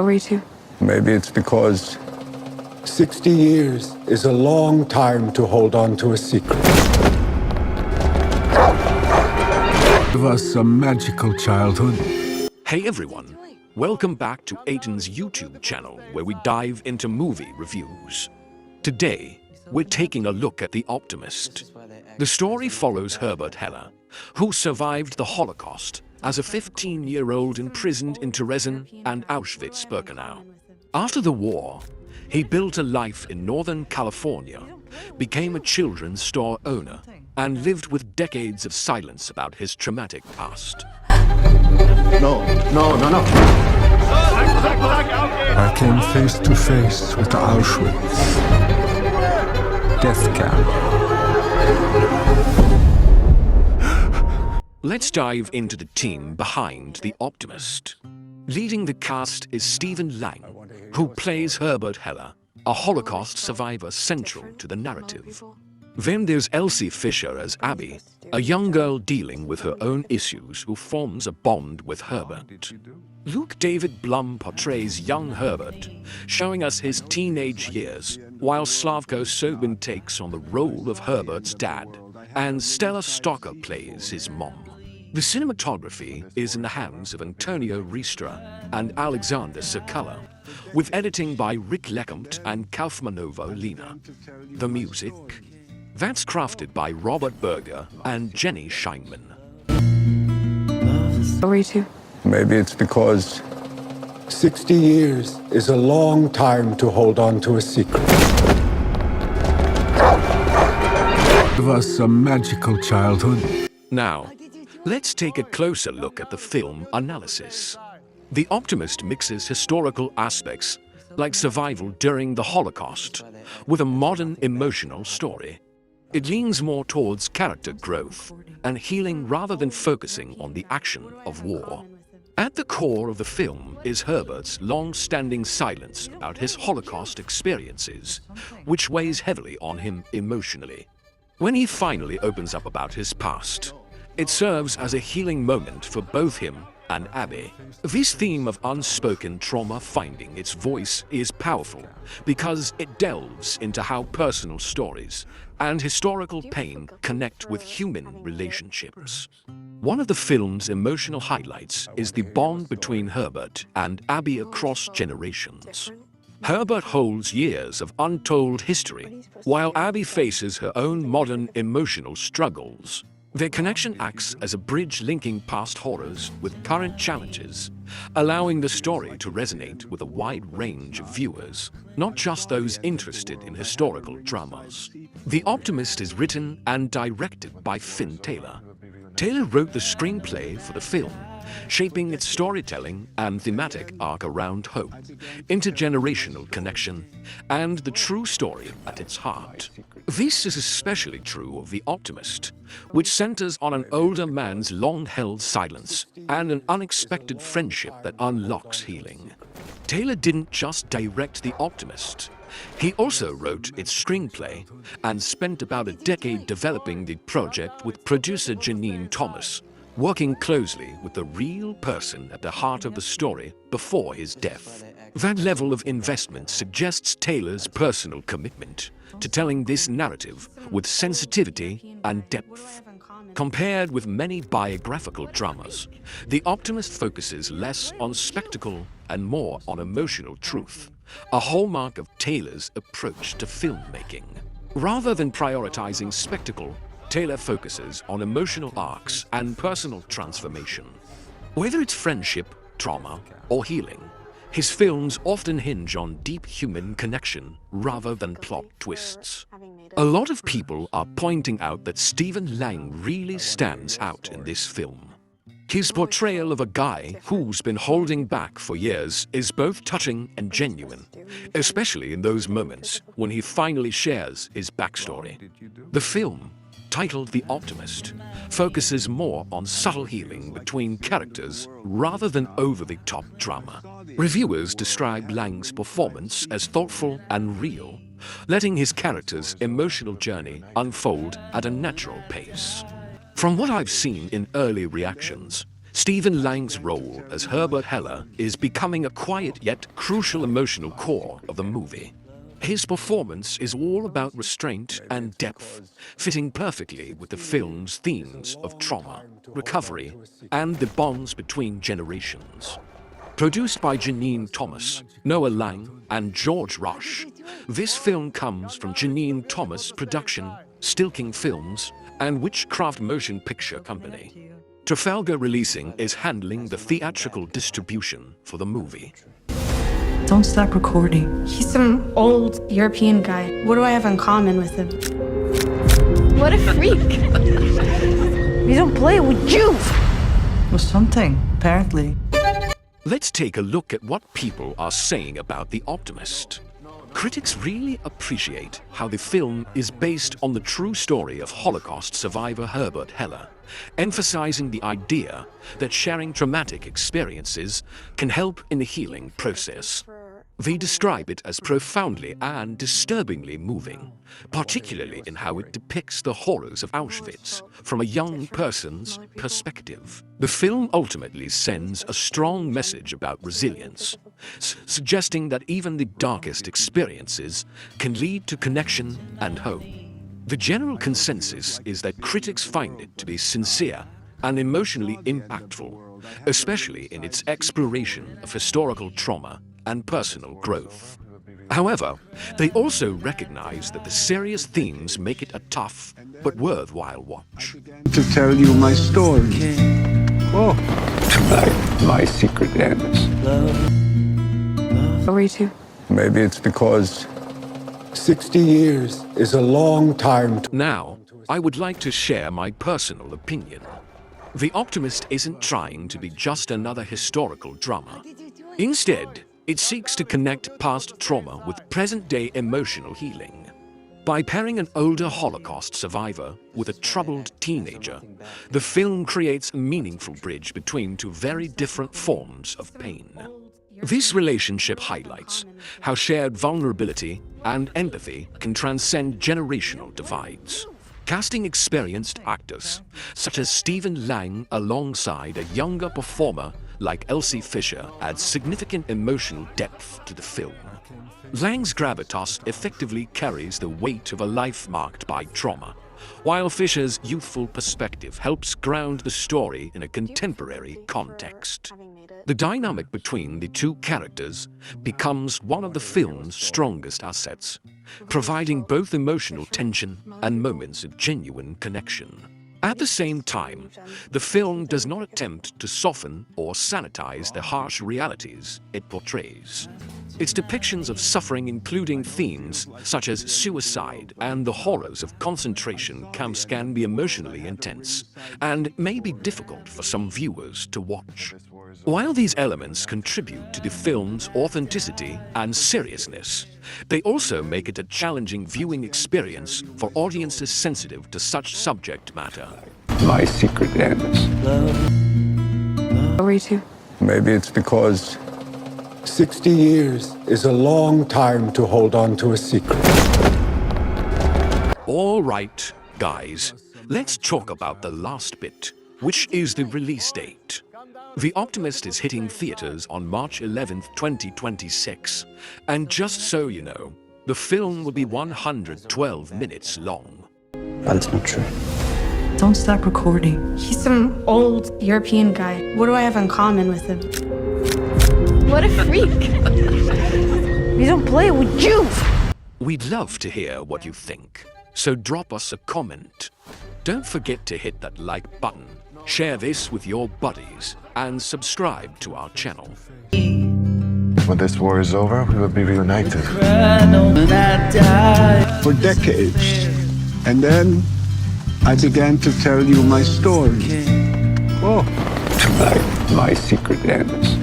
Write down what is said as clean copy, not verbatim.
Story too. Maybe it's because 60 years is a long time to hold on to a secret. Give us a magical childhood. Hey everyone, welcome back to Aiton's YouTube channel where we dive into movie reviews. Today, we're taking a look at The Optimist. The story follows Herbert Heller, who survived the Holocaust as a 15-year-old imprisoned in Terezin and Auschwitz-Birkenau. After the war, he built a life in Northern California, became a children's store owner, and lived with decades of silence about his traumatic past. No. I came face to face with Auschwitz. Death camp. Let's dive into the team behind The Optimist. Leading the cast is Stephen Lang, who plays Herbert Heller, a Holocaust survivor central to the narrative. Then there's Elsie Fisher as Abby, a young girl dealing with her own issues who forms a bond with Herbert. Luke David Blum portrays young Herbert, showing us his teenage years, while Slavko Sobin takes on the role of Herbert's dad, and Stella Stocker plays his mom. The cinematography is in the hands of Antonio Ristra and Alexander Sakala, with editing by Rick Lecomte and Kaufmanova Lina. The music? That's crafted by Robert Berger and Jenny Scheinman. Story too. Maybe it's because 60 years is a long time to hold on to a secret. Give us a magical childhood. Now, let's take a closer look at the film analysis. The Optimist mixes historical aspects, like survival during the Holocaust, with a modern emotional story. It leans more towards character growth and healing rather than focusing on the action of war. At the core of the film is Herbert's long-standing silence about his Holocaust experiences, which weighs heavily on him emotionally. When he finally opens up about his past, it serves as a healing moment for both him and Abby. This theme of unspoken trauma finding its voice is powerful because it delves into how personal stories and historical pain connect with human relationships. One of the film's emotional highlights is the bond between Herbert and Abby across generations. Herbert holds years of untold history, while Abby faces her own modern emotional struggles. Their connection acts as a bridge linking past horrors with current challenges, allowing the story to resonate with a wide range of viewers, not just those interested in historical dramas. The Optimist is written and directed by Finn Taylor. Taylor wrote the screenplay for the film, shaping its storytelling and thematic arc around hope, intergenerational connection, and the true story at its heart. This is especially true of The Optimist, which centers on an older man's long-held silence and an unexpected friendship that unlocks healing. Taylor didn't just direct The Optimist. He also wrote its screenplay and spent about a decade developing the project with producer Janine Thomas, working closely with the real person at the heart of the story before his death. That level of investment suggests Taylor's personal commitment to telling this narrative with sensitivity and depth. Compared with many biographical dramas, The Optimist focuses less on spectacle and more on emotional truth, a hallmark of Taylor's approach to filmmaking. Rather than prioritizing spectacle, Taylor focuses on emotional arcs and personal transformation. Whether it's friendship, trauma, or healing, his films often hinge on deep human connection rather than plot twists. A lot of people are pointing out that Stephen Lang really stands out in this film. His portrayal of a guy who's been holding back for years is both touching and genuine, especially in those moments when he finally shares his backstory. The film, titled The Optimist, focuses more on subtle healing between characters rather than over-the-top drama. Reviewers describe Lang's performance as thoughtful and real, letting his character's emotional journey unfold at a natural pace. From what I've seen in early reactions, Stephen Lang's role as Herbert Heller is becoming a quiet yet crucial emotional core of the movie. His performance is all about restraint and depth, fitting perfectly with the film's themes of trauma, recovery, and the bonds between generations. Produced by Janine Thomas, Noah Lang, and George Rush, this film comes from Janine Thomas Production, Still King Films, and Witchcraft Motion Picture Company. Trafalgar Releasing is handling the theatrical distribution for the movie. Don't stop recording. He's some old European guy. What do I have in common with him? What a freak. We don't play with Jews. Well, something, apparently. Let's take a look at what people are saying about The Optimist. Critics really appreciate how the film is based on the true story of Holocaust survivor Herbert Heller, emphasizing the idea that sharing traumatic experiences can help in the healing process. They describe it as profoundly and disturbingly moving, particularly in how it depicts the horrors of Auschwitz from a young person's perspective. The film ultimately sends a strong message about resilience, suggesting that even the darkest experiences can lead to connection and hope. The general consensus is that critics find it to be sincere and emotionally impactful, especially in its exploration of historical trauma and personal growth. However, they also recognize that the serious themes make it a tough but worthwhile watch. To tell you my story. Oh, tonight my secret ends. Where were you two? Maybe it's because 60 years is a long time to... Now, I would like to share my personal opinion. The Optimist isn't trying to be just another historical drama. Instead, it seeks to connect past trauma with present-day emotional healing. By pairing an older Holocaust survivor with a troubled teenager, the film creates a meaningful bridge between two very different forms of pain. This relationship highlights how shared vulnerability and empathy can transcend generational divides. Casting experienced actors, such as Stephen Lang alongside a younger performer like Elsie Fisher, adds significant emotional depth to the film. Lang's gravitas effectively carries the weight of a life marked by trauma, while Fisher's youthful perspective helps ground the story in a contemporary context. The dynamic between the two characters becomes one of the film's strongest assets, providing both emotional tension and moments of genuine connection. At the same time, the film does not attempt to soften or sanitize the harsh realities it portrays. Its depictions of suffering, including themes such as suicide and the horrors of concentration camps, can be emotionally intense and may be difficult for some viewers to watch. While these elements contribute to the film's authenticity and seriousness, they also make it a challenging viewing experience for audiences sensitive to such subject matter. My secret ends. Where were you two? Maybe it's because 60 years is a long time to hold on to a secret. All right, guys, let's talk about the last bit, which is the release date. The Optimist is hitting theaters on March 11th, 2026. And just so you know, the film will be 112 minutes long. But it's not true. Don't stop recording. He's some old European guy. What do I have in common with him? What a freak. We don't play with Jews. We'd love to hear what you think, so drop us a comment. Don't forget to hit that like button, share this with your buddies, and subscribe to our channel. When this war is over, we will be reunited. For decades. And then I began to tell you my story. Oh, tonight my secret ends.